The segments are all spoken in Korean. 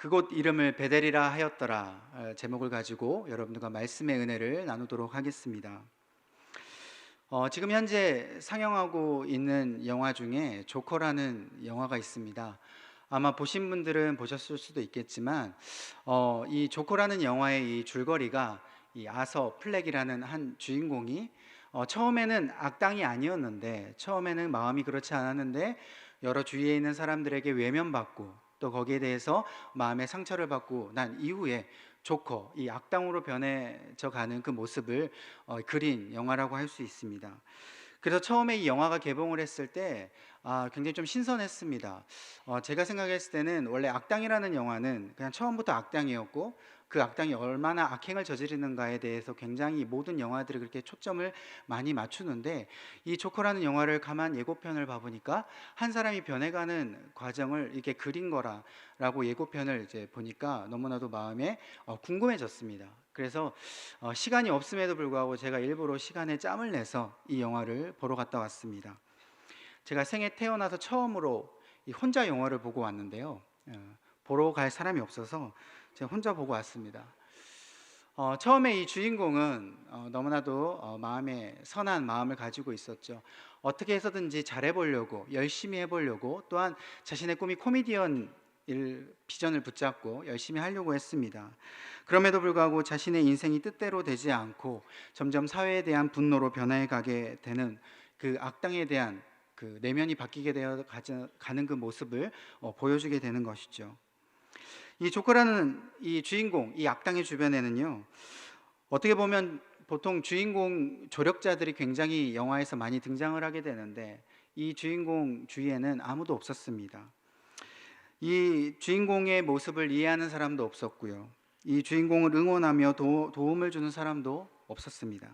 그곳 이름을 베델이라 하였더라 제목을 가지고 여러분들과 말씀의 은혜를 나누도록 하겠습니다. 지금 현재 상영하고 있는 영화 중에 조커라는 영화가 있습니다. 아마 보신 분들은 보셨을 수도 있겠지만 이 조커라는 영화의 이 줄거리가 이 아서 플렉이라는 한 주인공이 처음에는 악당이 아니었는데, 처음에는 마음이 그렇지 않았는데 여러 주위에 있는 사람들에게 외면받고 또 거기에 대해서 마음의 상처를 받고 난 이후에 조커, 이 악당으로 변해져 가는 그 모습을 그린 영화라고 할 수 있습니다. 그래서 처음에 이 영화가 개봉을 했을 때 굉장히 좀 신선했습니다. 제가 생각했을 때는 원래 악당이라는 영화는 그냥 처음부터 악당이었고, 그 악당이 얼마나 악행을 저지르는가에 대해서 굉장히 모든 영화들이 그렇게 초점을 많이 맞추는데, 이 조커라는 영화를 가만 예고편을 봐보니까 한 사람이 변해가는 과정을 이렇게 그린 거라고 예고편을 이제 보니까 너무나도 마음에 궁금해졌습니다. 그래서 시간이 없음에도 불구하고 제가 일부러 시간에 짬을 내서 이 영화를 보러 갔다 왔습니다. 제가 생애 태어나서 처음으로 이 혼자 영화를 보고 왔는데요. 보러 갈 사람이 없어서 제가 혼자 보고 왔습니다. 처음에 이 주인공은 너무나도 마음에 선한 마음을 가지고 있었죠. 어떻게 해서든지 잘해보려고, 열심히 해보려고, 또한 자신의 꿈이 코미디언 비전을 붙잡고 열심히 하려고 했습니다. 그럼에도 불구하고 자신의 인생이 뜻대로 되지 않고 점점 사회에 대한 분노로 변해 가게 되는 그 악당에 대한 그 내면이 바뀌게 되어 가는 그 모습을 보여주게 되는 것이죠. 이 조커라는 이 주인공, 이 악당의 주변에는요, 어떻게 보면 보통 주인공 조력자들이 굉장히 영화에서 많이 등장을 하게 되는데, 이 주인공 주위에는 아무도 없었습니다. 이 주인공의 모습을 이해하는 사람도 없었고요, 이 주인공을 응원하며 도움을 주는 사람도 없었습니다.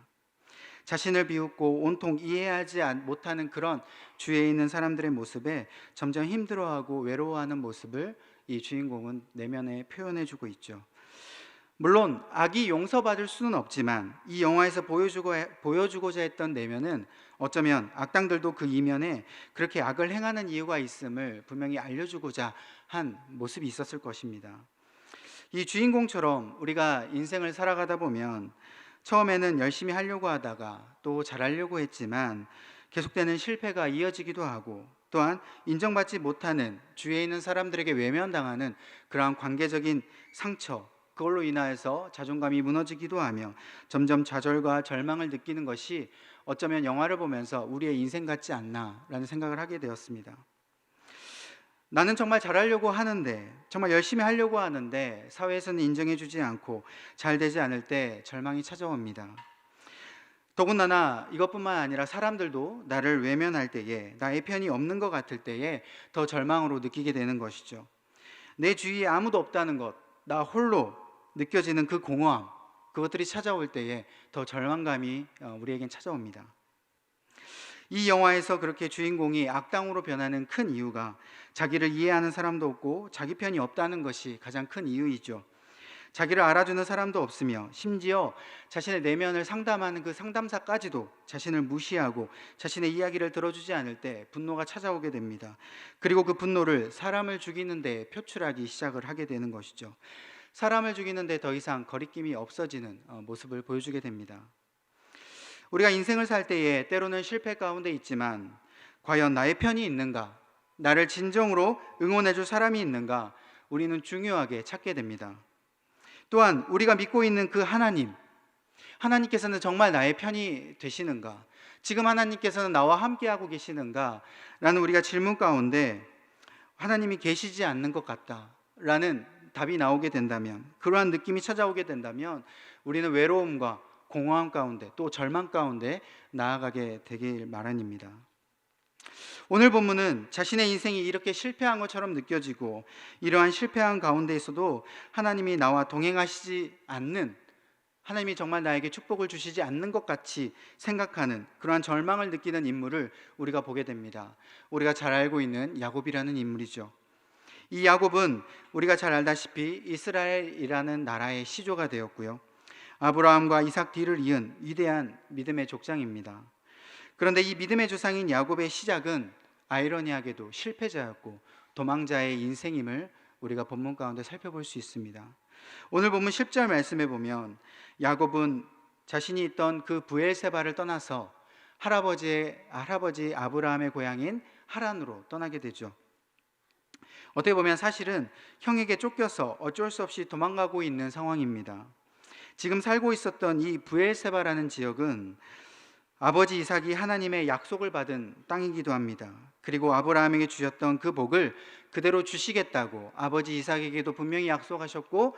자신을 비웃고 온통 이해하지 못하는 그런 주위에 있는 사람들의 모습에 점점 힘들어하고 외로워하는 모습을 이 주인공은 내면에 표현해주고 있죠. 물론 악이 용서받을 수는 없지만 이 영화에서 보여주고자 했던 내면은 어쩌면 악당들도 그 이면에 그렇게 악을 행하는 이유가 있음을 분명히 알려주고자 한 모습이 있었을 것입니다. 이 주인공처럼 우리가 인생을 살아가다 보면 처음에는 열심히 하려고 하다가 또 잘하려고 했지만 계속되는 실패가 이어지기도 하고, 또한 인정받지 못하는 주위에 있는 사람들에게 외면당하는 그러한 관계적인 상처, 그걸로 인하여서 자존감이 무너지기도 하며 점점 좌절과 절망을 느끼는 것이 어쩌면 영화를 보면서 우리의 인생 같지 않나라는 생각을 하게 되었습니다. 나는 정말 잘하려고 하는데, 정말 열심히 하려고 하는데 사회에서는 인정해주지 않고 잘 되지 않을 때 절망이 찾아옵니다. 더군다나 이것뿐만 아니라 사람들도 나를 외면할 때에, 나의 편이 없는 것 같을 때에 더 절망으로 느끼게 되는 것이죠. 내 주위에 아무도 없다는 것, 나 홀로 느껴지는 그 공허함, 그것들이 찾아올 때에 더 절망감이 우리에겐 찾아옵니다. 이 영화에서 그렇게 주인공이 악당으로 변하는 큰 이유가 자기를 이해하는 사람도 없고 자기 편이 없다는 것이 가장 큰 이유이죠. 자기를 알아주는 사람도 없으며 심지어 자신의 내면을 상담하는 그 상담사까지도 자신을 무시하고 자신의 이야기를 들어주지 않을 때 분노가 찾아오게 됩니다. 그리고 그 분노를 사람을 죽이는 데 표출하기 시작을 하게 되는 것이죠. 사람을 죽이는 데 더 이상 거리낌이 없어지는 모습을 보여주게 됩니다. 우리가 인생을 살 때에 때로는 실패 가운데 있지만 과연 나의 편이 있는가, 나를 진정으로 응원해 줄 사람이 있는가, 우리는 중요하게 찾게 됩니다. 또한 우리가 믿고 있는 그 하나님께서는 정말 나의 편이 되시는가, 지금 하나님께서는 나와 함께하고 계시는가 라는 우리가 질문 가운데 하나님이 계시지 않는 것 같다 라는 답이 나오게 된다면, 그러한 느낌이 찾아오게 된다면 우리는 외로움과 공허함 가운데 또 절망 가운데 나아가게 되길 마련입니다. 오늘 본문은 자신의 인생이 이렇게 실패한 것처럼 느껴지고 이러한 실패한 가운데에서도 하나님이 나와 동행하시지 않는, 하나님이 정말 나에게 축복을 주시지 않는 것 같이 생각하는 그러한 절망을 느끼는 인물을 우리가 보게 됩니다. 우리가 잘 알고 있는 야곱이라는 인물이죠. 이 야곱은 우리가 잘 알다시피 이스라엘이라는 나라의 시조가 되었고요, 아브라함과 이삭 뒤를 이은 위대한 믿음의 족장입니다. 그런데 이 믿음의 조상인 야곱의 시작은 아이러니하게도 실패자였고 도망자의 인생임을 우리가 본문 가운데 살펴볼 수 있습니다. 오늘 본문 10절 말씀에 보면 야곱은 자신이 있던 그 브엘세바를 떠나서 할아버지 아브라함의 고향인 하란으로 떠나게 되죠. 어떻게 보면 사실은 형에게 쫓겨서 어쩔 수 없이 도망가고 있는 상황입니다. 지금 살고 있었던 이 브엘세바라는 지역은 아버지 이삭이 하나님의 약속을 받은 땅이기도 합니다. 그리고 아브라함에게 주셨던 그 복을 그대로 주시겠다고 아버지 이삭에게도 분명히 약속하셨고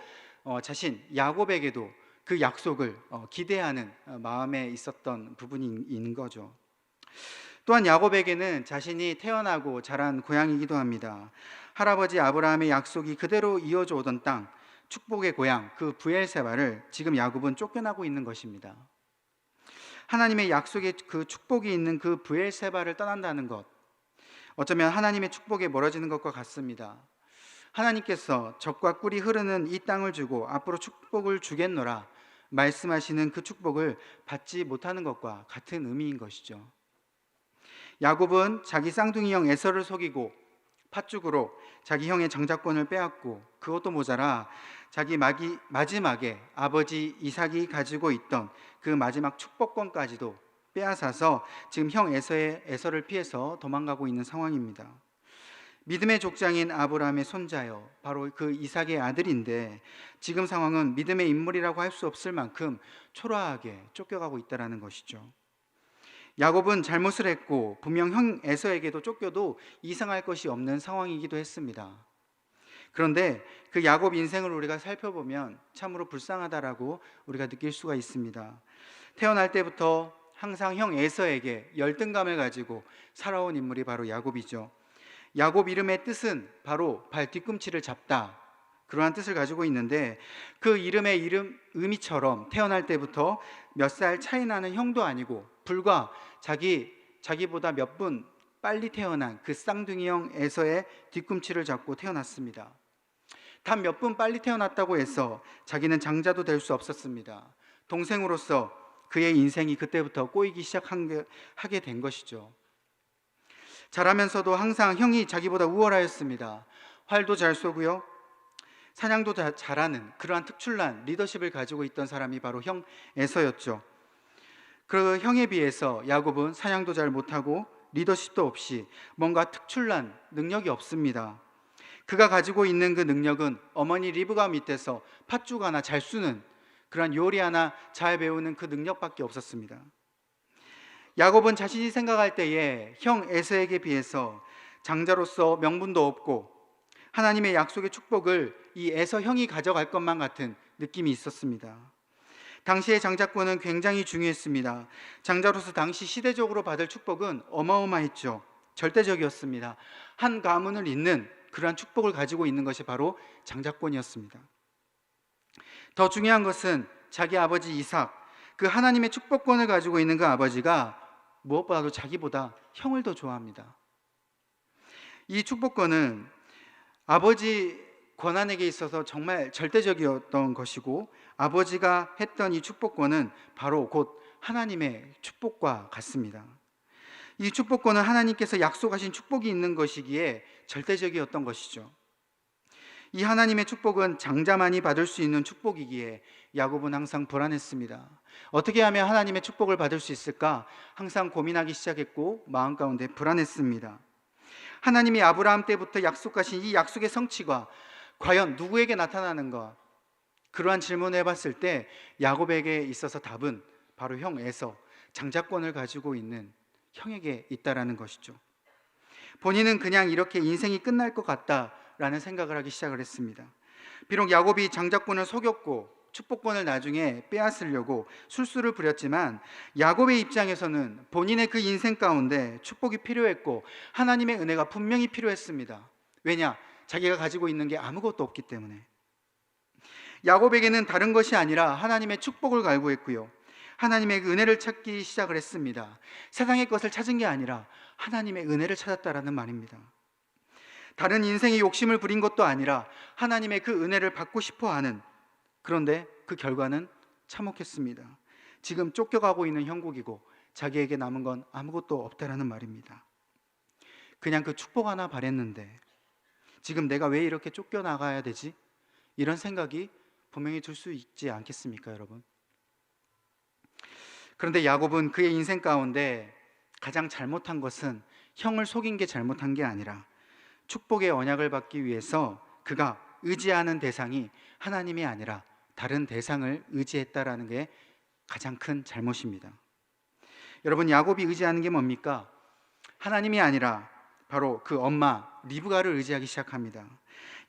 자신 야곱에게도 그 약속을 기대하는 마음에 있었던 부분이 있는 거죠. 또한 야곱에게는 자신이 태어나고 자란 고향이기도 합니다. 할아버지 아브라함의 약속이 그대로 이어져 오던 땅, 축복의 고향, 그 브엘세바를 지금 야곱은 쫓겨나고 있는 것입니다. 하나님의 약속의 그 축복이 있는 그 브엘세바를 떠난다는 것, 어쩌면 하나님의 축복에 멀어지는 것과 같습니다. 하나님께서 젖과 꿀이 흐르는 이 땅을 주고 앞으로 축복을 주겠노라 말씀하시는 그 축복을 받지 못하는 것과 같은 의미인 것이죠. 야곱은 자기 쌍둥이 형 에서를 속이고 팥죽으로 자기 형의 장자권을 빼앗고, 그것도 모자라 자기 마지막에 아버지 이삭이 가지고 있던 그 마지막 축복권까지도 빼앗아서 지금 형 에서를 피해서 도망가고 있는 상황입니다. 믿음의 족장인 아브라함의 손자요, 바로 그 이삭의 아들인데 지금 상황은 믿음의 인물이라고 할 수 없을 만큼 초라하게 쫓겨가고 있다는 것이죠. 야곱은 잘못을 했고 분명 형 에서에게도 쫓겨도 이상할 것이 없는 상황이기도 했습니다. 그런데 그 야곱 인생을 우리가 살펴보면 참으로 불쌍하다라고 우리가 느낄 수가 있습니다. 태어날 때부터 항상 형 에서에게 열등감을 가지고 살아온 인물이 바로 야곱이죠. 야곱 이름의 뜻은 바로 발 뒤꿈치를 잡다, 그러한 뜻을 가지고 있는데 그 이름의 의미처럼 태어날 때부터 몇 살 차이 나는 형도 아니고 불과 자기보다 몇 분 빨리 태어난 그 쌍둥이 형 에서의 뒤꿈치를 잡고 태어났습니다. 단 몇 분 빨리 태어났다고 해서 자기는 장자도 될 수 없었습니다. 동생으로서 그의 인생이 그때부터 꼬이기 시작하게 된 것이죠. 자라면서도 항상 형이 자기보다 우월하였습니다. 활도 잘 쏘고요, 사냥도 잘하는 그러한 특출난 리더십을 가지고 있던 사람이 바로 형 에서였죠. 그 형에 비해서 야곱은 사냥도 잘 못하고 리더십도 없이 뭔가 특출난 능력이 없습니다. 그가 가지고 있는 그 능력은 어머니 리브가 밑에서 팥죽 하나 잘 쑤는, 그런 요리 하나 잘 배우는 그 능력밖에 없었습니다. 야곱은 자신이 생각할 때에 형 에서에게 비해서 장자로서 명분도 없고 하나님의 약속의 축복을 이 에서 형이 가져갈 것만 같은 느낌이 있었습니다. 당시의 장자권은 굉장히 중요했습니다. 장자로서 당시 시대적으로 받을 축복은 어마어마했죠. 절대적이었습니다. 한 가문을 잇는 그러한 축복을 가지고 있는 것이 바로 장자권이었습니다. 더 중요한 것은 자기 아버지 이삭, 그 하나님의 축복권을 가지고 있는 그 아버지가 무엇보다도 자기보다 형을 더 좋아합니다. 이 축복권은 아버지 권한에게 있어서 정말 절대적이었던 것이고, 아버지가 했던 이 축복권은 바로 곧 하나님의 축복과 같습니다. 이 축복권은 하나님께서 약속하신 축복이 있는 것이기에 절대적이었던 것이죠. 이 하나님의 축복은 장자만이 받을 수 있는 축복이기에 야곱은 항상 불안했습니다. 어떻게 하면 하나님의 축복을 받을 수 있을까? 항상 고민하기 시작했고 마음 가운데 불안했습니다. 하나님이 아브라함 때부터 약속하신 이 약속의 성취가 과연 누구에게 나타나는가? 그러한 질문을 해봤을 때 야곱에게 있어서 답은 바로 형 에서, 장자권을 가지고 있는 형에게 있다라는 것이죠. 본인은 그냥 이렇게 인생이 끝날 것 같다라는 생각을 하기 시작을 했습니다. 비록 야곱이 장자권을 속였고 축복권을 나중에 빼앗으려고 술수를 부렸지만 야곱의 입장에서는 본인의 그 인생 가운데 축복이 필요했고 하나님의 은혜가 분명히 필요했습니다. 왜냐? 자기가 가지고 있는 게 아무것도 없기 때문에. 야곱에게는 다른 것이 아니라 하나님의 축복을 갈구했고요, 하나님의 그 은혜를 찾기 시작을 했습니다. 세상의 것을 찾은 게 아니라 하나님의 은혜를 찾았다라는 말입니다. 다른 인생의 욕심을 부린 것도 아니라 하나님의 그 은혜를 받고 싶어하는, 그런데 그 결과는 참혹했습니다. 지금 쫓겨가고 있는 형국이고 자기에게 남은 건 아무것도 없다라는 말입니다. 그냥 그 축복 하나 바랬는데, 지금 내가 왜 이렇게 쫓겨나가야 되지? 이런 생각이 분명히 들 수 있지 않겠습니까, 여러분? 그런데 야곱은 그의 인생 가운데 가장 잘못한 것은 형을 속인 게 잘못한 게 아니라 축복의 언약을 받기 위해서 그가 의지하는 대상이 하나님이 아니라 다른 대상을 의지했다라는 게 가장 큰 잘못입니다. 여러분, 야곱이 의지하는 게 뭡니까? 하나님이 아니라 바로 그 엄마 리브가를 의지하기 시작합니다.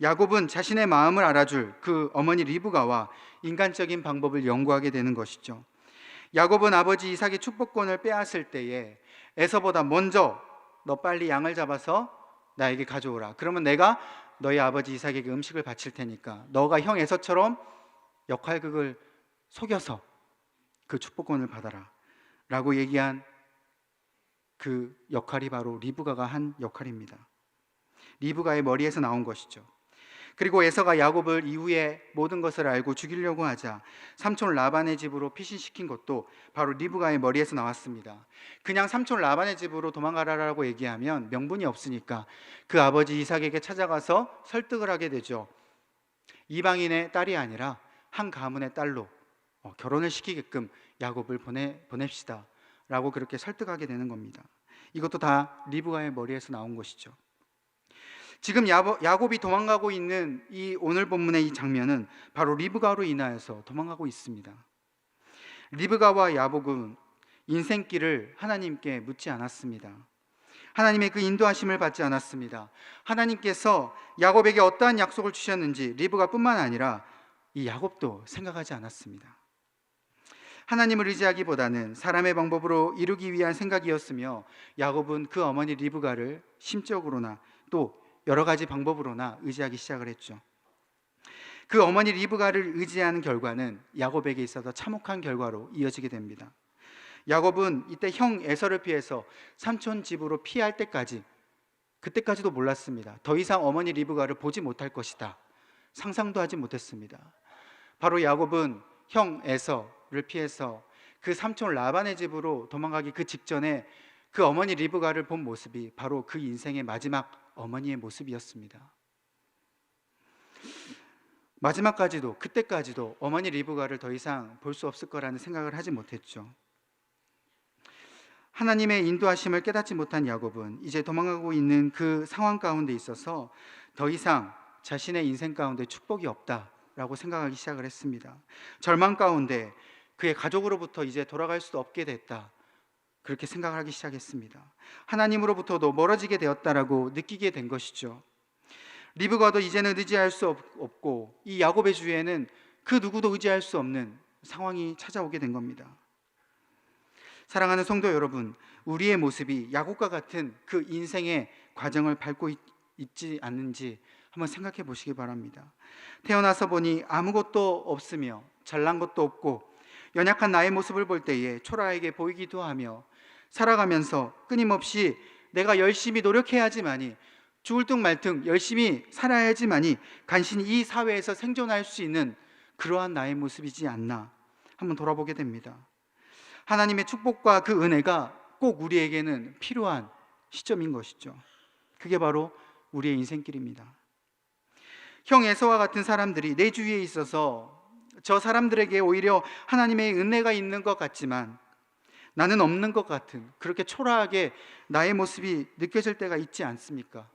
야곱은 자신의 마음을 알아줄 그 어머니 리브가와 인간적인 방법을 연구하게 되는 것이죠. 야곱은 아버지 이삭의 축복권을 빼앗을 때에 에서보다 먼저 너 빨리 양을 잡아서 나에게 가져오라. 그러면 내가 너희 아버지 이삭에게 음식을 바칠 테니까 너가 형 에서처럼 역할극을 속여서 그 축복권을 받아라 라고 얘기한 그 역할이 바로 리브가가 한 역할입니다. 리브가의 머리에서 나온 것이죠. 그리고 에서가 야곱을 이후에 모든 것을 알고 죽이려고 하자 삼촌 라반의 집으로 피신시킨 것도 바로 리브가의 머리에서 나왔습니다. 그냥 삼촌 라반의 집으로 도망가라라고 얘기하면 명분이 없으니까 그 아버지 이삭에게 찾아가서 설득을 하게 되죠. 이방인의 딸이 아니라 한 가문의 딸로 결혼을 시키게끔 야곱을 보냅시다 라고 그렇게 설득하게 되는 겁니다. 이것도 다 리브가의 머리에서 나온 것이죠. 지금 야곱이 도망가고 있는 이 오늘 본문의 이 장면은 바로 리브가로 인하여서 도망가고 있습니다. 리브가와 야곱은 인생길을 하나님께 묻지 않았습니다. 하나님의 그 인도하심을 받지 않았습니다. 하나님께서 야곱에게 어떠한 약속을 주셨는지 리브가뿐만 아니라 이 야곱도 생각하지 않았습니다. 하나님을 의지하기보다는 사람의 방법으로 이루기 위한 생각이었으며 야곱은 그 어머니 리브가를 심적으로나 또 여러 가지 방법으로나 의지하기 시작을 했죠. 그 어머니 리브가를 의지하는 결과는 야곱에게 있어서 참혹한 결과로 이어지게 됩니다. 야곱은 이때 형 에서를 피해서 삼촌 집으로 피할 때까지, 그때까지도 몰랐습니다. 더 이상 어머니 리브가를 보지 못할 것이다. 상상도 하지 못했습니다. 바로 야곱은 형 에서를 피해서 그 삼촌 라반의 집으로 도망가기 그 직전에 그 어머니 리브가를 본 모습이 바로 그 인생의 마지막 어머니의 모습이었습니다. 마지막까지도, 그때까지도 어머니 리브가를 더 이상 볼 수 없을 거라는 생각을 하지 못했죠. 하나님의 인도하심을 깨닫지 못한 야곱은 이제 도망가고 있는 그 상황 가운데 있어서 더 이상 자신의 인생 가운데 축복이 없다라고 생각하기 시작을 했습니다. 절망 가운데 그의 가족으로부터 이제 돌아갈 수도 없게 됐다, 그렇게 생각을 하기 시작했습니다. 하나님으로부터도 멀어지게 되었다라고 느끼게 된 것이죠. 리브가도 이제는 의지할 수 없고 이 야곱의 주위에는 그 누구도 의지할 수 없는 상황이 찾아오게 된 겁니다. 사랑하는 성도 여러분, 우리의 모습이 야곱과 같은 그 인생의 과정을 밟고 있지 않는지 한번 생각해 보시기 바랍니다. 태어나서 보니 아무것도 없으며 잘난 것도 없고 연약한 나의 모습을 볼 때에 초라하게 보이기도 하며 살아가면서 끊임없이 내가 열심히 노력해야지만이, 죽을 둥 말 둥 열심히 살아야지만이 간신히 이 사회에서 생존할 수 있는 그러한 나의 모습이지 않나 한번 돌아보게 됩니다. 하나님의 축복과 그 은혜가 꼭 우리에게는 필요한 시점인 것이죠. 그게 바로 우리의 인생길입니다. 형 에서와 같은 사람들이 내 주위에 있어서 저 사람들에게 오히려 하나님의 은혜가 있는 것 같지만 나는 없는 것 같은, 그렇게 초라하게 나의 모습이 느껴질 때가 있지 않습니까?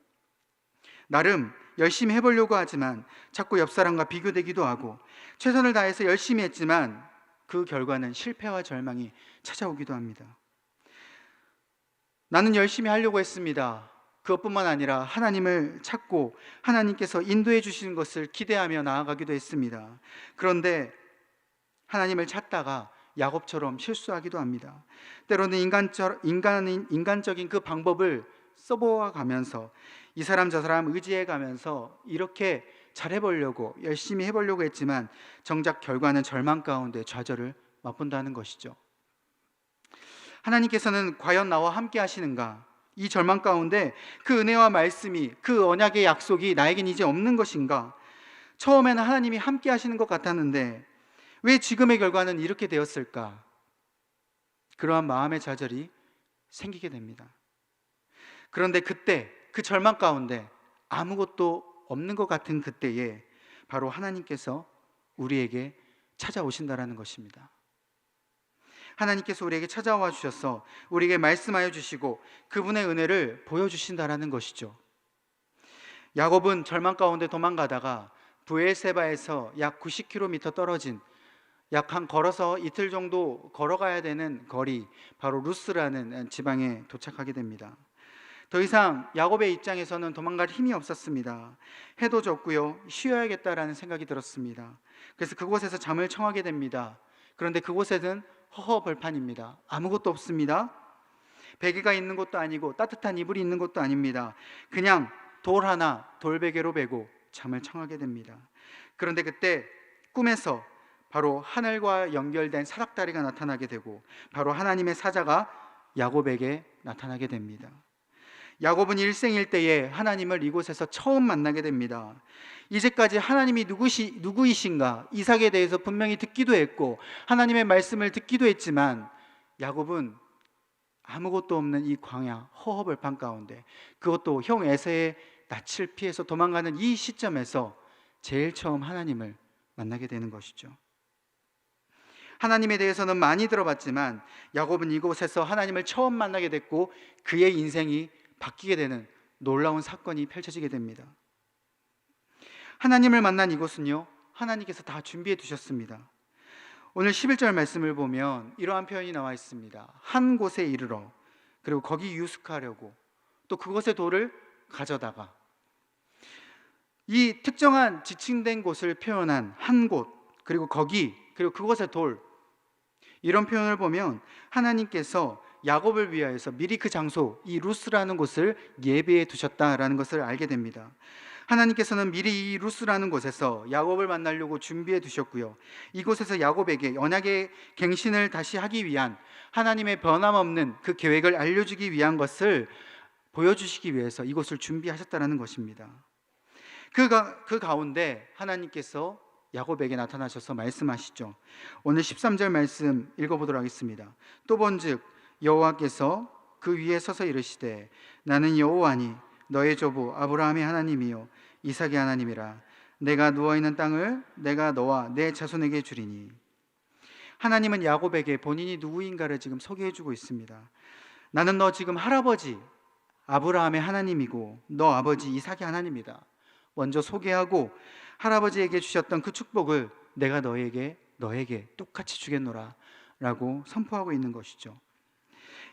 나름 열심히 해보려고 하지만 자꾸 옆 사람과 비교되기도 하고 최선을 다해서 열심히 했지만 그 결과는 실패와 절망이 찾아오기도 합니다. 나는 열심히 하려고 했습니다. 그것뿐만 아니라 하나님을 찾고 하나님께서 인도해 주시는 것을 기대하며 나아가기도 했습니다. 그런데 하나님을 찾다가 야곱처럼 실수하기도 합니다. 때로는 인간적인 그 방법을 써보아 가면서 이 사람 저 사람 의지해 가면서 이렇게 잘해보려고 열심히 해보려고 했지만 정작 결과는 절망 가운데 좌절을 맛본다는 것이죠. 하나님께서는 과연 나와 함께 하시는가? 이 절망 가운데 그 은혜와 말씀이, 그 언약의 약속이 나에겐 이제 없는 것인가? 처음에는 하나님이 함께 하시는 것 같았는데 왜 지금의 결과는 이렇게 되었을까? 그러한 마음의 좌절이 생기게 됩니다. 그런데 그때 그 절망 가운데 아무것도 없는 것 같은 그때에 바로 하나님께서 우리에게 찾아오신다라는 것입니다. 하나님께서 우리에게 찾아와 주셔서 우리에게 말씀하여 주시고 그분의 은혜를 보여주신다라는 것이죠. 야곱은 절망 가운데 도망가다가 브엘세바에서 약 90km 떨어진 약 한 걸어서 이틀 정도 걸어가야 되는 거리, 바로 루스라는 지방에 도착하게 됩니다. 더 이상 야곱의 입장에서는 도망갈 힘이 없었습니다. 해도 졌고요, 쉬어야겠다라는 생각이 들었습니다. 그래서 그곳에서 잠을 청하게 됩니다. 그런데 그곳에는 허허벌판입니다. 아무것도 없습니다. 베개가 있는 것도 아니고 따뜻한 이불이 있는 것도 아닙니다. 그냥 돌 하나 돌베개로 베고 잠을 청하게 됩니다. 그런데 그때 꿈에서 바로 하늘과 연결된 사닥다리가 나타나게 되고 바로 하나님의 사자가 야곱에게 나타나게 됩니다. 야곱은 일생일대에 하나님을 이곳에서 처음 만나게 됩니다. 이제까지 하나님이 누구이신가 이삭에 대해서 분명히 듣기도 했고 하나님의 말씀을 듣기도 했지만 야곱은 아무것도 없는 이 광야 허허벌판 가운데, 그것도 형 에서의 낯을 피해서 도망가는 이 시점에서 제일 처음 하나님을 만나게 되는 것이죠. 하나님에 대해서는 많이 들어봤지만 야곱은 이곳에서 하나님을 처음 만나게 됐고 그의 인생이 바뀌게 되는 놀라운 사건이 펼쳐지게 됩니다. 하나님을 만난 이곳은요, 하나님께서 다 준비해 두셨습니다. 오늘 11절 말씀을 보면 이러한 표현이 나와 있습니다. 한 곳에 이르러, 그리고 거기 유숙하려고, 또 그곳의 돌을 가져다가. 이 특정한 지칭된 곳을 표현한 한 곳, 그리고 거기, 그리고 그곳의 돌, 이런 표현을 보면 하나님께서 야곱을 위하여서 미리 그 장소, 이 루스라는 곳을 예비해 두셨다라는 것을 알게 됩니다. 하나님께서는 미리 이 루스라는 곳에서 야곱을 만나려고 준비해 두셨고요, 이곳에서 야곱에게 언약의 갱신을 다시 하기 위한 하나님의 변함없는 그 계획을 알려주기 위한 것을 보여주시기 위해서 이곳을 준비하셨다는 것입니다. 그 가운데 하나님께서 야곱에게 나타나셔서 말씀하시죠. 오늘 13절 말씀 읽어보도록 하겠습니다. 또 본즉 여호와께서 그 위에 서서 이르시되 나는 여호와니 너의 조부 아브라함의 하나님이요 이삭의 하나님이라. 내가 누워있는 땅을 내가 너와 내 자손에게 주리니. 하나님은 야곱에게 본인이 누구인가를 지금 소개해주고 있습니다. 나는 너 지금 할아버지 아브라함의 하나님이고 너 아버지 이삭의 하나님이다. 먼저 소개하고 할아버지에게 주셨던 그 축복을 내가 너에게 똑같이 주겠노라 라고 선포하고 있는 것이죠.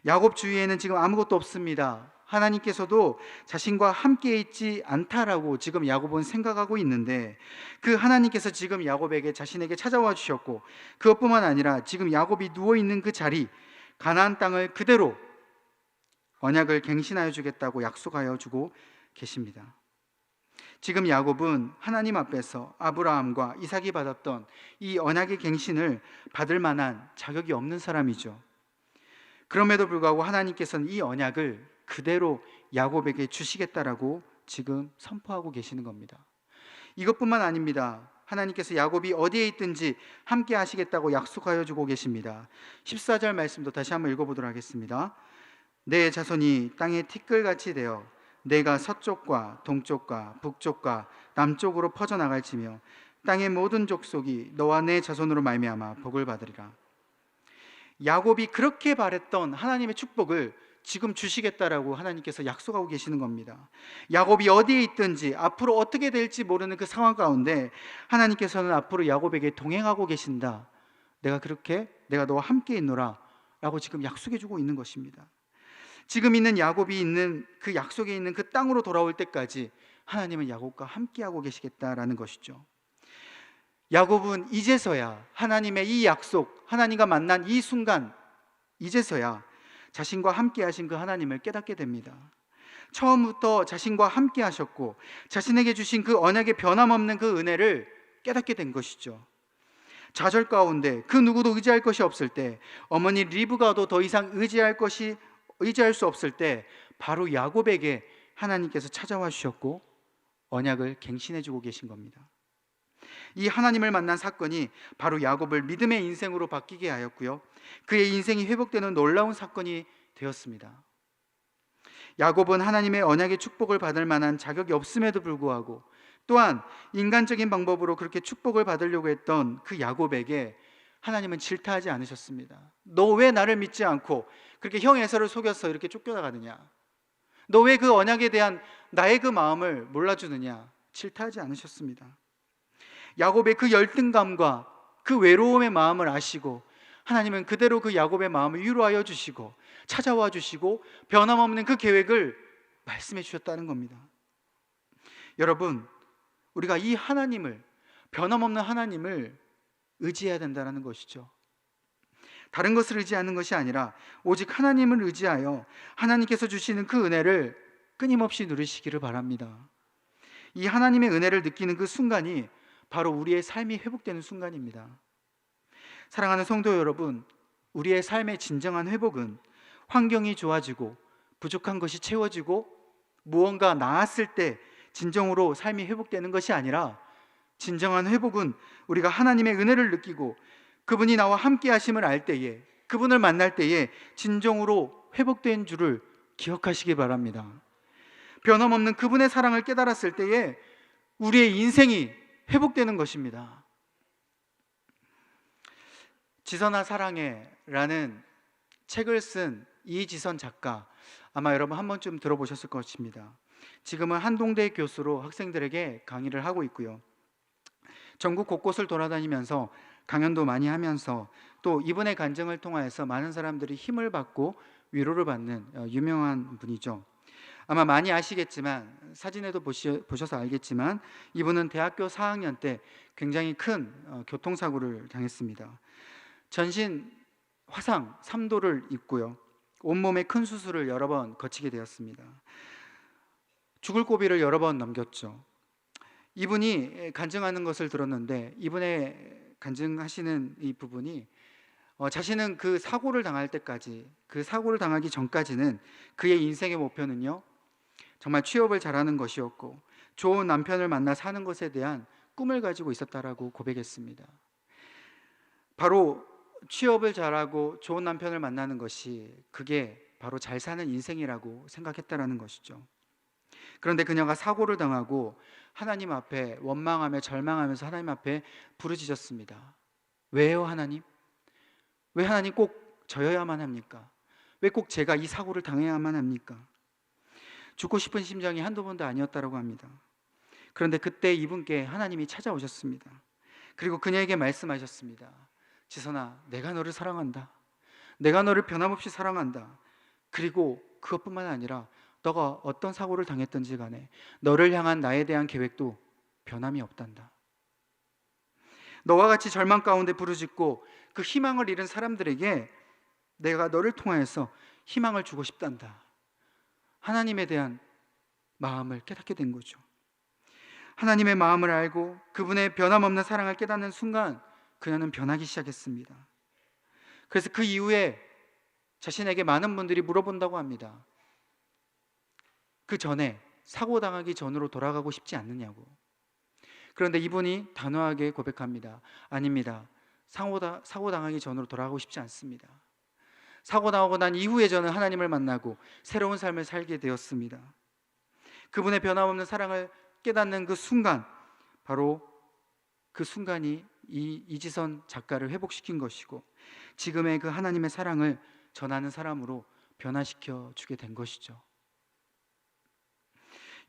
야곱 주위에는 지금 아무것도 없습니다. 하나님께서도 자신과 함께 있지 않다라고 지금 야곱은 생각하고 있는데, 그 하나님께서 지금 야곱에게 자신에게 찾아와 주셨고, 그것뿐만 아니라 지금 야곱이 누워있는 그 자리, 가나안 땅을 그대로 언약을 갱신하여 주겠다고 약속하여 주고 계십니다. 지금 야곱은 하나님 앞에서 아브라함과 이삭이 받았던 이 언약의 갱신을 받을 만한 자격이 없는 사람이죠. 그럼에도 불구하고 하나님께서는 이 언약을 그대로 야곱에게 주시겠다라고 지금 선포하고 계시는 겁니다. 이것뿐만 아닙니다. 하나님께서 야곱이 어디에 있든지 함께 하시겠다고 약속하여 주고 계십니다. 14절 말씀도 다시 한번 읽어보도록 하겠습니다. 내 자손이 땅에 티끌같이 되어 내가 서쪽과 동쪽과 북쪽과 남쪽으로 퍼져나갈지며 땅의 모든 족속이 너와 내 자손으로 말미암아 복을 받으리라. 야곱이 그렇게 바랬던 하나님의 축복을 지금 주시겠다라고 하나님께서 약속하고 계시는 겁니다. 야곱이 어디에 있든지 앞으로 어떻게 될지 모르는 그 상황 가운데 하나님께서는 앞으로 야곱에게 동행하고 계신다. 내가 너와 함께 있노라 라고 지금 약속해 주고 있는 것입니다. 지금 있는 야곱이 있는 그 약속에 있는 그 땅으로 돌아올 때까지 하나님은 야곱과 함께하고 계시겠다라는 것이죠. 야곱은 이제서야 하나님의 이 약속, 하나님과 만난 이 순간, 이제서야 자신과 함께 하신 그 하나님을 깨닫게 됩니다. 처음부터 자신과 함께 하셨고 자신에게 주신 그 언약의 변함없는 그 은혜를 깨닫게 된 것이죠. 좌절 가운데 그 누구도 의지할 것이 없을 때, 어머니 리브가도 더 이상 의지할 수 없을 때 바로 야곱에게 하나님께서 찾아와 주셨고 언약을 갱신해 주고 계신 겁니다. 이 하나님을 만난 사건이 바로 야곱을 믿음의 인생으로 바뀌게 하였고요, 그의 인생이 회복되는 놀라운 사건이 되었습니다. 야곱은 하나님의 언약의 축복을 받을 만한 자격이 없음에도 불구하고 또한 인간적인 방법으로 그렇게 축복을 받으려고 했던 그 야곱에게 하나님은 질타하지 않으셨습니다. 너 왜 나를 믿지 않고 그렇게 형 에서를 속여서 이렇게 쫓겨나가느냐? 너 왜 그 언약에 대한 나의 그 마음을 몰라주느냐? 질타하지 않으셨습니다. 야곱의 그 열등감과 그 외로움의 마음을 아시고 하나님은 그대로 그 야곱의 마음을 위로하여 주시고 찾아와 주시고 변함없는 그 계획을 말씀해 주셨다는 겁니다. 여러분, 우리가 이 하나님을, 변함없는 하나님을 의지해야 된다는 것이죠. 다른 것을 의지하는 것이 아니라 오직 하나님을 의지하여 하나님께서 주시는 그 은혜를 끊임없이 누리시기를 바랍니다. 이 하나님의 은혜를 느끼는 그 순간이 바로 우리의 삶이 회복되는 순간입니다. 사랑하는 성도 여러분, 우리의 삶의 진정한 회복은 환경이 좋아지고 부족한 것이 채워지고 무언가 나았을 때 진정으로 삶이 회복되는 것이 아니라, 진정한 회복은 우리가 하나님의 은혜를 느끼고 그분이 나와 함께 하심을 알 때에, 그분을 만날 때에 진정으로 회복된 줄을 기억하시기 바랍니다. 변함없는 그분의 사랑을 깨달았을 때에 우리의 인생이 회복되는 것입니다. 지선아 사랑해라는 책을 쓴 이지선 작가, 아마 여러분 한 번쯤 들어보셨을 것입니다. 지금은 한동대 교수로 학생들에게 강의를 하고 있고요. 전국 곳곳을 돌아다니면서 강연도 많이 하면서 또 이분의 간증을 통하여서 많은 사람들이 힘을 받고 위로를 받는 유명한 분이죠. 아마 많이 아시겠지만, 사진에도 보셔서 알겠지만, 이분은 대학교 4학년 때 굉장히 큰 교통사고를 당했습니다. 전신 화상 3도를 입고요, 온몸에 큰 수술을 여러 번 거치게 되었습니다. 죽을 고비를 여러 번 넘겼죠. 이분이 간증하는 것을 들었는데, 이분의 간증하시는 이 부분이 자신은 그 사고를 당할 때까지, 그 사고를 당하기 전까지는 그의 인생의 목표는요, 정말 취업을 잘하는 것이었고 좋은 남편을 만나 사는 것에 대한 꿈을 가지고 있었다라고 고백했습니다. 바로 취업을 잘하고 좋은 남편을 만나는 것이, 그게 바로 잘 사는 인생이라고 생각했다라는 것이죠. 그런데 그녀가 사고를 당하고 하나님 앞에 원망하며 절망하면서 하나님 앞에 부르짖었습니다. 왜요 하나님? 왜 하나님 꼭 저여야만 합니까? 왜 꼭 제가 이 사고를 당해야만 합니까? 죽고 싶은 심정이 한두 번도 아니었다고 합니다. 그런데 그때 이분께 하나님이 찾아오셨습니다. 그리고 그녀에게 말씀하셨습니다. 지선아, 내가 너를 사랑한다. 내가 너를 변함없이 사랑한다. 그리고 그것뿐만 아니라 너가 어떤 사고를 당했든지 간에 너를 향한 나에 대한 계획도 변함이 없단다. 너와 같이 절망 가운데 부르짖고 그 희망을 잃은 사람들에게 내가 너를 통하여서 희망을 주고 싶단다. 하나님에 대한 마음을 깨닫게 된 거죠. 하나님의 마음을 알고 그분의 변함없는 사랑을 깨닫는 순간 그녀는 변하기 시작했습니다. 그래서 그 이후에 자신에게 많은 분들이 물어본다고 합니다. 그 전에 사고 당하기 전으로 돌아가고 싶지 않느냐고. 그런데 이분이 단호하게 고백합니다. 아닙니다. 사고 당하기 전으로 돌아가고 싶지 않습니다. 사고 나고 난 이후에 저는 하나님을 만나고 새로운 삶을 살게 되었습니다. 그분의 변함없는 사랑을 깨닫는 그 순간, 바로 그 순간이 이 이지선 작가를 회복시킨 것이고 지금의 그 하나님의 사랑을 전하는 사람으로 변화시켜 주게 된 것이죠.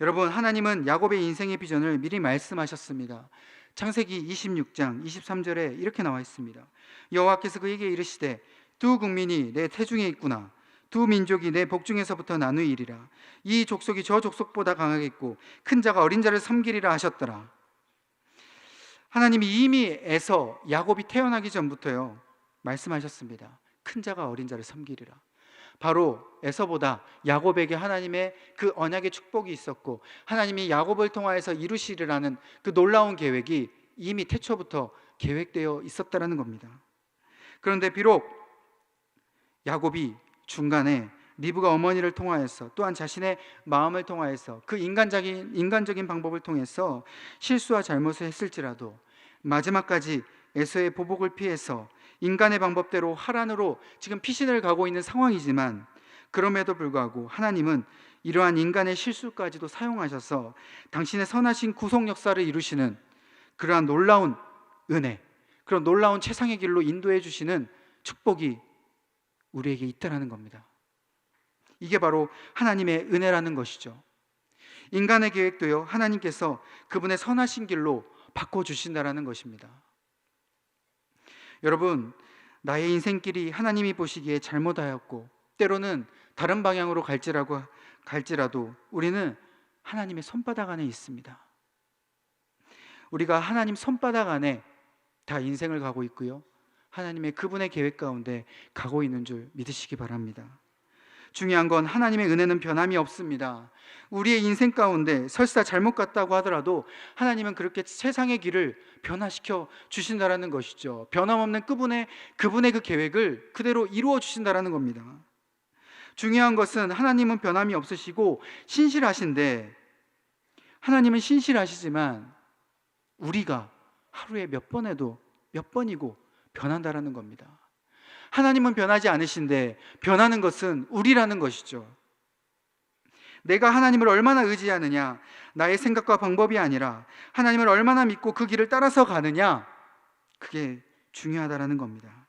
여러분, 하나님은 야곱의 인생의 비전을 미리 말씀하셨습니다. 창세기 26장 23절에 이렇게 나와 있습니다. 여호와께서 그에게 이르시되 두 국민이 내 태중에 있구나. 두 민족이 내 복중에서부터 나누이리라. 이 족속이 저 족속보다 강하겠고 큰 자가 어린 자를 섬기리라 하셨더라. 하나님이 이미 에서 야곱이 태어나기 전부터요 말씀하셨습니다. 큰 자가 어린 자를 섬기리라. 바로 에서보다 야곱에게 하나님의 그 언약의 축복이 있었고 하나님이 야곱을 통하여서 이루시리라는 그 놀라운 계획이 이미 태초부터 계획되어 있었다는 겁니다. 그런데 비록 야곱이 중간에 리브가 어머니를 통하여서 또한 자신의 마음을 통하여서 그 인간적인 방법을 통해서 실수와 잘못을 했을지라도 마지막까지 에서의 보복을 피해서 인간의 방법대로 하란으로 지금 피신을 가고 있는 상황이지만 그럼에도 불구하고 하나님은 이러한 인간의 실수까지도 사용하셔서 당신의 선하신 구속 역사를 이루시는 그러한 놀라운 은혜, 그런 놀라운 최상의 길로 인도해 주시는 축복이 우리에게 있다라는 겁니다. 이게 바로 하나님의 은혜라는 것이죠. 인간의 계획도요, 하나님께서 그분의 선하신 길로 바꿔주신다라는 것입니다. 여러분, 나의 인생길이 하나님이 보시기에 잘못하였고 때로는 다른 방향으로 갈지라도 우리는 하나님의 손바닥 안에 있습니다. 우리가 하나님 손바닥 안에 다 인생을 가고 있고요, 하나님의 그분의 계획 가운데 가고 있는 줄 믿으시기 바랍니다. 중요한 건 하나님의 은혜는 변함이 없습니다. 우리의 인생 가운데 설사 잘못 갔다고 하더라도 하나님은 그렇게 세상의 길을 변화시켜 주신다라는 것이죠. 변함없는 그분의 그 계획을 그대로 이루어 주신다라는 겁니다. 중요한 것은 하나님은 변함이 없으시고 신실하신데, 하나님은 신실하시지만 우리가 하루에 몇 번이고 변한다라는 겁니다. 하나님은 변하지 않으신데 변하는 것은 우리라는 것이죠. 내가 하나님을 얼마나 의지하느냐, 나의 생각과 방법이 아니라 하나님을 얼마나 믿고 그 길을 따라서 가느냐, 그게 중요하다라는 겁니다.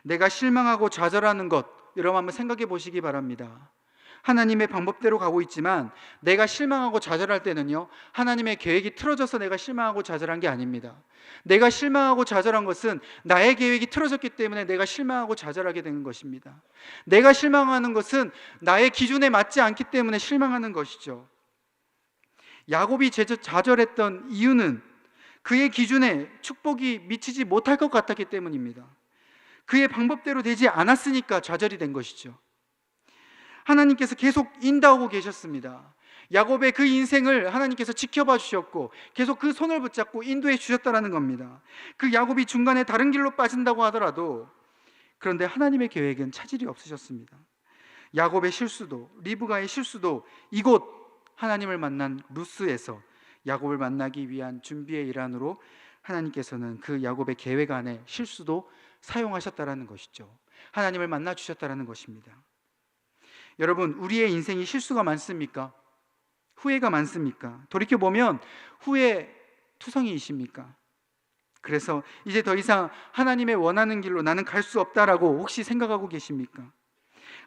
내가 실망하고 좌절하는 것, 여러분 한번 생각해 보시기 바랍니다. 하나님의 방법대로 가고 있지만 내가 실망하고 좌절할 때는요, 하나님의 계획이 틀어져서 내가 실망하고 좌절한 게 아닙니다. 내가 실망하고 좌절한 것은 나의 계획이 틀어졌기 때문에 내가 실망하고 좌절하게 되는 것입니다. 내가 실망하는 것은 나의 기준에 맞지 않기 때문에 실망하는 것이죠. 야곱이 좌절했던 이유는 그의 기준에 축복이 미치지 못할 것 같았기 때문입니다. 그의 방법대로 되지 않았으니까 좌절이 된 것이죠. 하나님께서 계속 인도하고 계셨습니다. 야곱의 그 인생을 하나님께서 지켜봐 주셨고 계속 그 손을 붙잡고 인도해 주셨다는 겁니다. 그 야곱이 중간에 다른 길로 빠진다고 하더라도, 그런데 하나님의 계획은 차질이 없으셨습니다. 야곱의 실수도, 리브가의 실수도 이곳 하나님을 만난 루스에서 야곱을 만나기 위한 준비의 일환으로 하나님께서는 그 야곱의 계획 안에 실수도 사용하셨다는 것이죠. 하나님을 만나 주셨다는 것입니다. 여러분, 우리의 인생이 실수가 많습니까? 후회가 많습니까? 돌이켜보면 후회 투성이이십니까? 그래서 이제 더 이상 하나님의 원하는 길로 나는 갈 수 없다라고 혹시 생각하고 계십니까?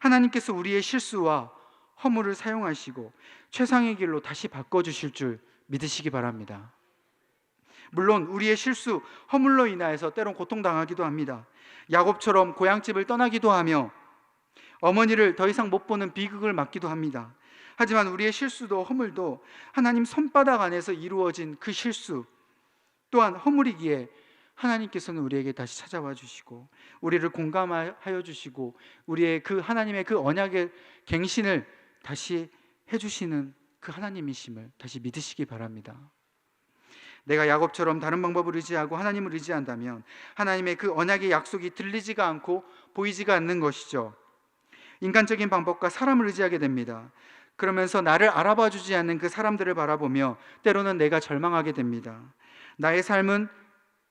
하나님께서 우리의 실수와 허물을 사용하시고 최상의 길로 다시 바꿔주실 줄 믿으시기 바랍니다. 물론 우리의 실수, 허물로 인하여서 때론 고통당하기도 합니다. 야곱처럼 고향집을 떠나기도 하며 어머니를 더 이상 못 보는 비극을 맞기도 합니다. 하지만 우리의 실수도 허물도 하나님 손바닥 안에서 이루어진 그 실수 또한 허물이기에 하나님께서는 우리에게 다시 찾아와 주시고 우리를 공감하여 주시고 우리의 그 하나님의 그 언약의 갱신을 다시 해주시는 그 하나님이심을 다시 믿으시기 바랍니다. 내가 야곱처럼 다른 방법을 의지하고 하나님을 의지한다면 하나님의 그 언약의 약속이 들리지가 않고 보이지가 않는 것이죠. 인간적인 방법과 사람을 의지하게 됩니다. 그러면서 나를 알아봐 주지 않는 그 사람들을 바라보며 때로는 내가 절망하게 됩니다. 나의 삶은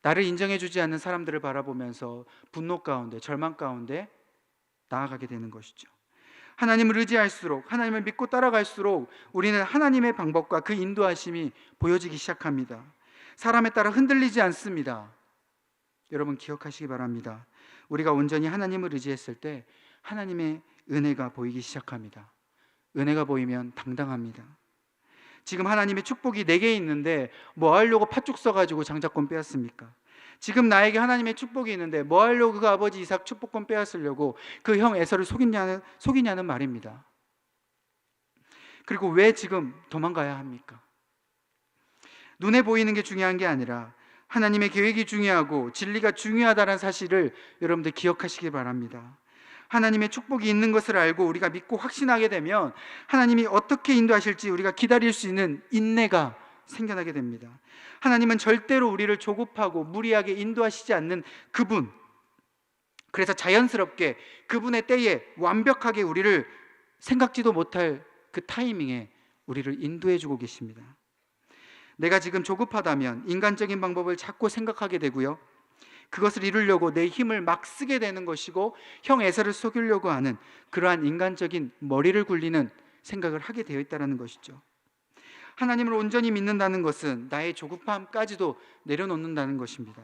나를 인정해 주지 않는 사람들을 바라보면서 분노 가운데, 절망 가운데 나아가게 되는 것이죠. 하나님을 의지할수록, 하나님을 믿고 따라갈수록 우리는 하나님의 방법과 그 인도하심이 보여지기 시작합니다. 사람에 따라 흔들리지 않습니다. 여러분 기억하시기 바랍니다. 우리가 온전히 하나님을 의지했을 때 하나님의 은혜가 보이기 시작합니다. 은혜가 보이면 당당합니다. 지금 하나님의 축복이 내게 있는데 뭐 하려고 팥죽 써가지고 장자권 빼앗습니까? 지금 나에게 하나님의 축복이 있는데 뭐 하려고 그 아버지 이삭 축복권 빼앗으려고 그 형 에서를 속이냐는 말입니다. 그리고 왜 지금 도망가야 합니까? 눈에 보이는 게 중요한 게 아니라 하나님의 계획이 중요하고 진리가 중요하다는 사실을 여러분들 기억하시기 바랍니다. 하나님의 축복이 있는 것을 알고 우리가 믿고 확신하게 되면 하나님이 어떻게 인도하실지 우리가 기다릴 수 있는 인내가 생겨나게 됩니다. 하나님은 절대로 우리를 조급하고 무리하게 인도하시지 않는 그분, 그래서 자연스럽게 그분의 때에 완벽하게 우리를 생각지도 못할 그 타이밍에 우리를 인도해 주고 계십니다. 내가 지금 조급하다면 인간적인 방법을 자꾸 생각하게 되고요, 그것을 이루려고 내 힘을 막 쓰게 되는 것이고 형 에서를 속이려고 하는 그러한 인간적인 머리를 굴리는 생각을 하게 되어 있다는 것이죠. 하나님을 온전히 믿는다는 것은 나의 조급함까지도 내려놓는다는 것입니다.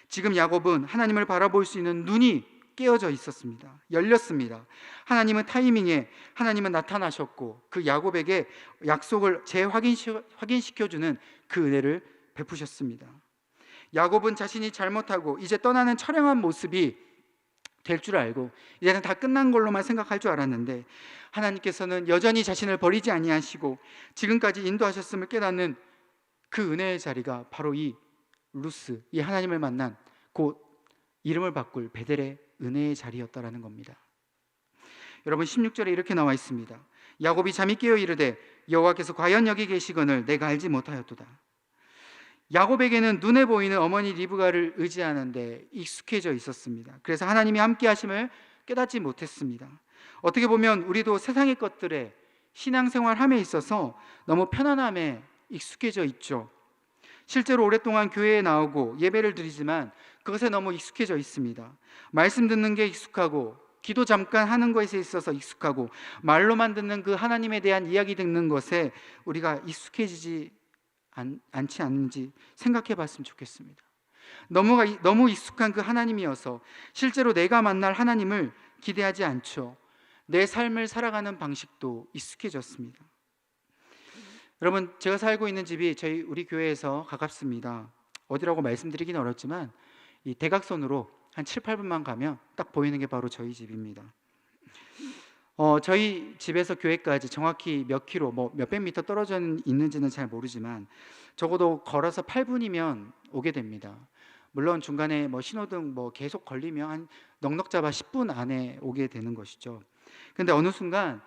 지금 야곱은 하나님을 바라볼 수 있는 눈이 깨어져 있었습니다. 열렸습니다. 하나님은 타이밍에 하나님은 나타나셨고 그 야곱에게 약속을 재확인시켜주는 그 은혜를 베푸셨습니다. 야곱은 자신이 잘못하고 이제 떠나는 처량한 모습이 될 줄 알고 이제는 다 끝난 걸로만 생각할 줄 알았는데, 하나님께서는 여전히 자신을 버리지 아니하시고 지금까지 인도하셨음을 깨닫는 그 은혜의 자리가 바로 이 루스, 이 하나님을 만난 곧 이름을 바꿀 베델의 은혜의 자리였다라는 겁니다. 여러분, 16절에 이렇게 나와 있습니다. 야곱이 잠이 깨어 이르되 여호와께서 과연 여기 계시거늘 내가 알지 못하였도다. 야곱에게는 눈에 보이는 어머니 리브가를 의지하는데 익숙해져 있었습니다. 그래서 하나님이 함께 하심을 깨닫지 못했습니다. 어떻게 보면 우리도 세상의 것들에 신앙생활함에 있어서 너무 편안함에 익숙해져 있죠. 실제로 오랫동안 교회에 나오고 예배를 드리지만 그것에 너무 익숙해져 있습니다. 말씀 듣는 게 익숙하고 기도 잠깐 하는 것에 있어서 익숙하고 말로만 듣는 그 하나님에 대한 이야기 듣는 것에 우리가 익숙해지지 않지 않는지 생각해 봤으면 좋겠습니다. 너무 익숙한 그 하나님이어서 실제로 내가 만날 하나님을 기대하지 않죠. 내 삶을 살아가는 방식도 익숙해졌습니다. 여러분, 제가 살고 있는 집이 우리 교회에서 가깝습니다. 어디라고 말씀드리기는 어렵지만 이 대각선으로 한 7, 8분만 가면 딱 보이는 게 바로 저희 집입니다. 저희 집에서 교회까지 정확히 몇 킬로, 몇백 미터 떨어져 있는지는 잘 모르지만 적어도 걸어서 8분이면 오게 됩니다. 물론 중간에 신호등 계속 걸리면 한 넉넉 잡아 10분 안에 오게 되는 것이죠. 근데 어느 순간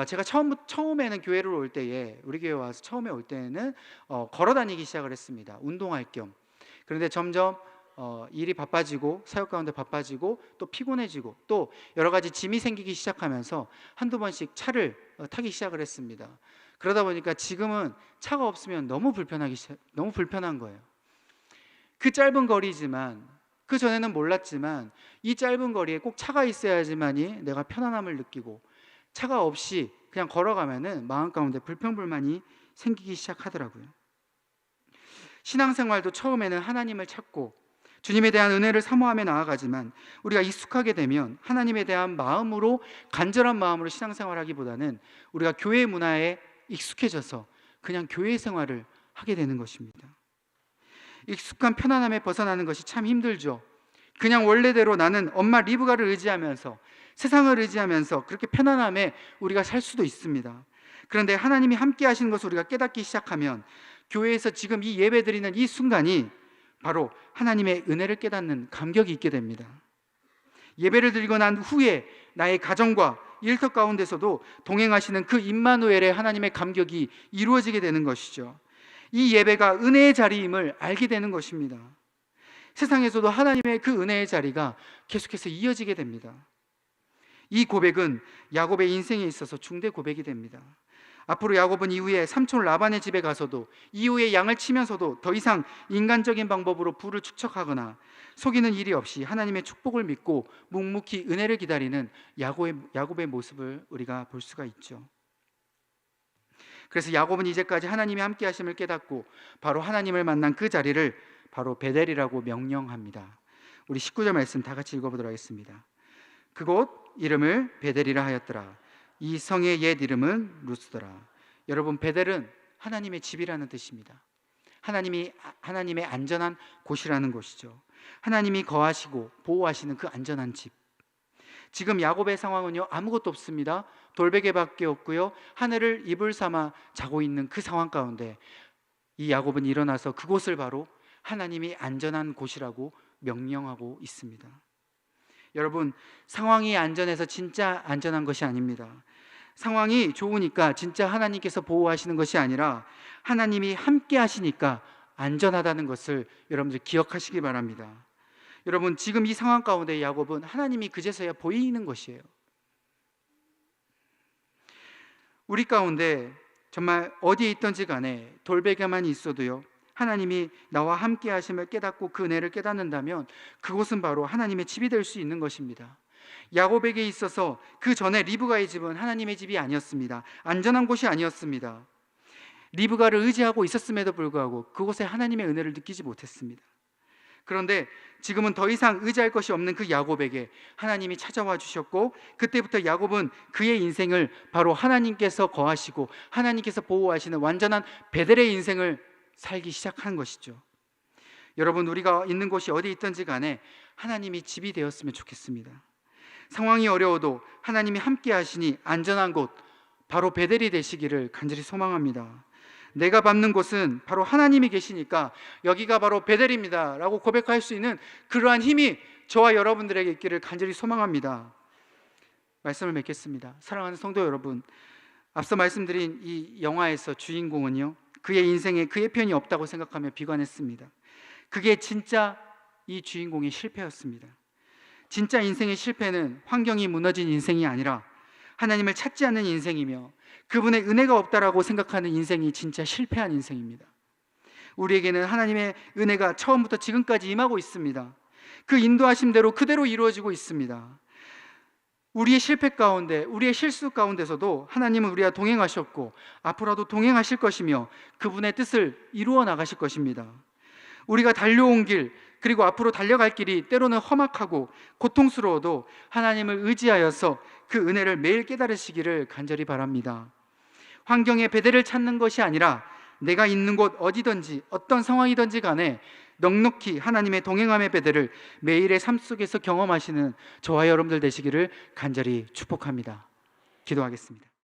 제가 처음에는 교회를 올 때에, 우리 교회 와서 처음에 올 때는 걸어 다니기 시작을 했습니다. 운동할 겸. 그런데 점점 일이 바빠지고 사역 가운데 바빠지고 또 피곤해지고 또 여러 가지 짐이 생기기 시작하면서 한두 번씩 차를 타기 시작을 했습니다. 그러다 보니까 지금은 차가 없으면 너무 불편한 거예요. 그 짧은 거리지만, 그 전에는 몰랐지만 이 짧은 거리에 꼭 차가 있어야지만이 내가 편안함을 느끼고, 차가 없이 그냥 걸어가면은 마음 가운데 불평불만이 생기기 시작하더라고요. 신앙생활도 처음에는 하나님을 찾고 주님에 대한 은혜를 사모하며 나아가지만 우리가 익숙하게 되면 하나님에 대한 마음으로, 간절한 마음으로 신앙생활하기보다는 우리가 교회 문화에 익숙해져서 그냥 교회 생활을 하게 되는 것입니다. 익숙한 편안함에 벗어나는 것이 참 힘들죠. 그냥 원래대로 나는 엄마 리브가를 의지하면서, 세상을 의지하면서 그렇게 편안함에 우리가 살 수도 있습니다. 그런데 하나님이 함께 하시는 것을 우리가 깨닫기 시작하면 교회에서 지금 이 예배 드리는 이 순간이 바로 하나님의 은혜를 깨닫는 감격이 있게 됩니다. 예배를 드리고 난 후에 나의 가정과 일터 가운데서도 동행하시는 그 임마누엘의 하나님의 감격이 이루어지게 되는 것이죠. 이 예배가 은혜의 자리임을 알게 되는 것입니다. 세상에서도 하나님의 그 은혜의 자리가 계속해서 이어지게 됩니다. 이 고백은 야곱의 인생에 있어서 중대 고백이 됩니다. 앞으로 야곱은 이후에 삼촌 라반의 집에 가서도, 이후에 양을 치면서도 더 이상 인간적인 방법으로 부를 축적하거나 속이는 일이 없이 하나님의 축복을 믿고 묵묵히 은혜를 기다리는 야곱의 모습을 우리가 볼 수가 있죠. 그래서 야곱은 이제까지 하나님이 함께 하심을 깨닫고 바로 하나님을 만난 그 자리를 바로 베델이라고 명령합니다. 우리 19절 말씀 다 같이 읽어보도록 하겠습니다. 그곳 이름을 베델이라 하였더라. 이 성의 옛 이름은 루스더라. 여러분, 베델은 하나님의 집이라는 뜻입니다. 하나님의 안전한 곳이라는 곳이죠. 하나님이 거하시고 보호하시는 그 안전한 집. 지금 야곱의 상황은요, 아무것도 없습니다. 돌베개밖에 없고요, 하늘을 이불 삼아 자고 있는 그 상황 가운데 이 야곱은 일어나서 그곳을 바로 하나님이 안전한 곳이라고 명령하고 있습니다. 여러분, 상황이 안전해서 진짜 안전한 것이 아닙니다. 상황이 좋으니까 진짜 하나님께서 보호하시는 것이 아니라 하나님이 함께 하시니까 안전하다는 것을 여러분들 기억하시기 바랍니다. 여러분, 지금 이 상황 가운데 야곱은 하나님이 그제서야 보이는 것이에요. 우리 가운데 정말 어디에 있든지 간에 돌베개만 있어도요, 하나님이 나와 함께 하심을 깨닫고 그 은혜를 깨닫는다면 그곳은 바로 하나님의 집이 될 수 있는 것입니다. 야곱에게 있어서 그 전에 리브가의 집은 하나님의 집이 아니었습니다. 안전한 곳이 아니었습니다. 리브가를 의지하고 있었음에도 불구하고 그곳에 하나님의 은혜를 느끼지 못했습니다. 그런데 지금은 더 이상 의지할 것이 없는 그 야곱에게 하나님이 찾아와 주셨고, 그때부터 야곱은 그의 인생을 바로 하나님께서 거하시고 하나님께서 보호하시는 완전한 베델의 인생을 살기 시작한 것이죠. 여러분, 우리가 있는 곳이 어디 있든지 간에 하나님이 집이 되었으면 좋겠습니다. 상황이 어려워도 하나님이 함께 하시니 안전한 곳, 바로 베델이 되시기를 간절히 소망합니다. 내가 밟는 곳은 바로 하나님이 계시니까 여기가 바로 베델입니다 라고 고백할 수 있는 그러한 힘이 저와 여러분들에게 있기를 간절히 소망합니다. 말씀을 맺겠습니다. 사랑하는 성도 여러분, 앞서 말씀드린 이 영화에서 주인공은요, 그의 인생에 그의 편이 없다고 생각하며 비관했습니다. 그게 진짜 이 주인공의 실패였습니다. 진짜 인생의 실패는 환경이 무너진 인생이 아니라 하나님을 찾지 않는 인생이며 그분의 은혜가 없다라고 생각하는 인생이 진짜 실패한 인생입니다. 우리에게는 하나님의 은혜가 처음부터 지금까지 임하고 있습니다. 그 인도하심대로 그대로 이루어지고 있습니다. 우리의 실패 가운데, 우리의 실수 가운데서도 하나님은 우리와 동행하셨고 앞으로도 동행하실 것이며 그분의 뜻을 이루어 나가실 것입니다. 우리가 달려온 길, 그리고 앞으로 달려갈 길이 때로는 험악하고 고통스러워도 하나님을 의지하여서 그 은혜를 매일 깨달으시기를 간절히 바랍니다. 환경의 베델을 찾는 것이 아니라 내가 있는 곳 어디든지 어떤 상황이든지 간에 넉넉히 하나님의 동행함의 베델을 매일의 삶 속에서 경험하시는 저와 여러분들 되시기를 간절히 축복합니다. 기도하겠습니다.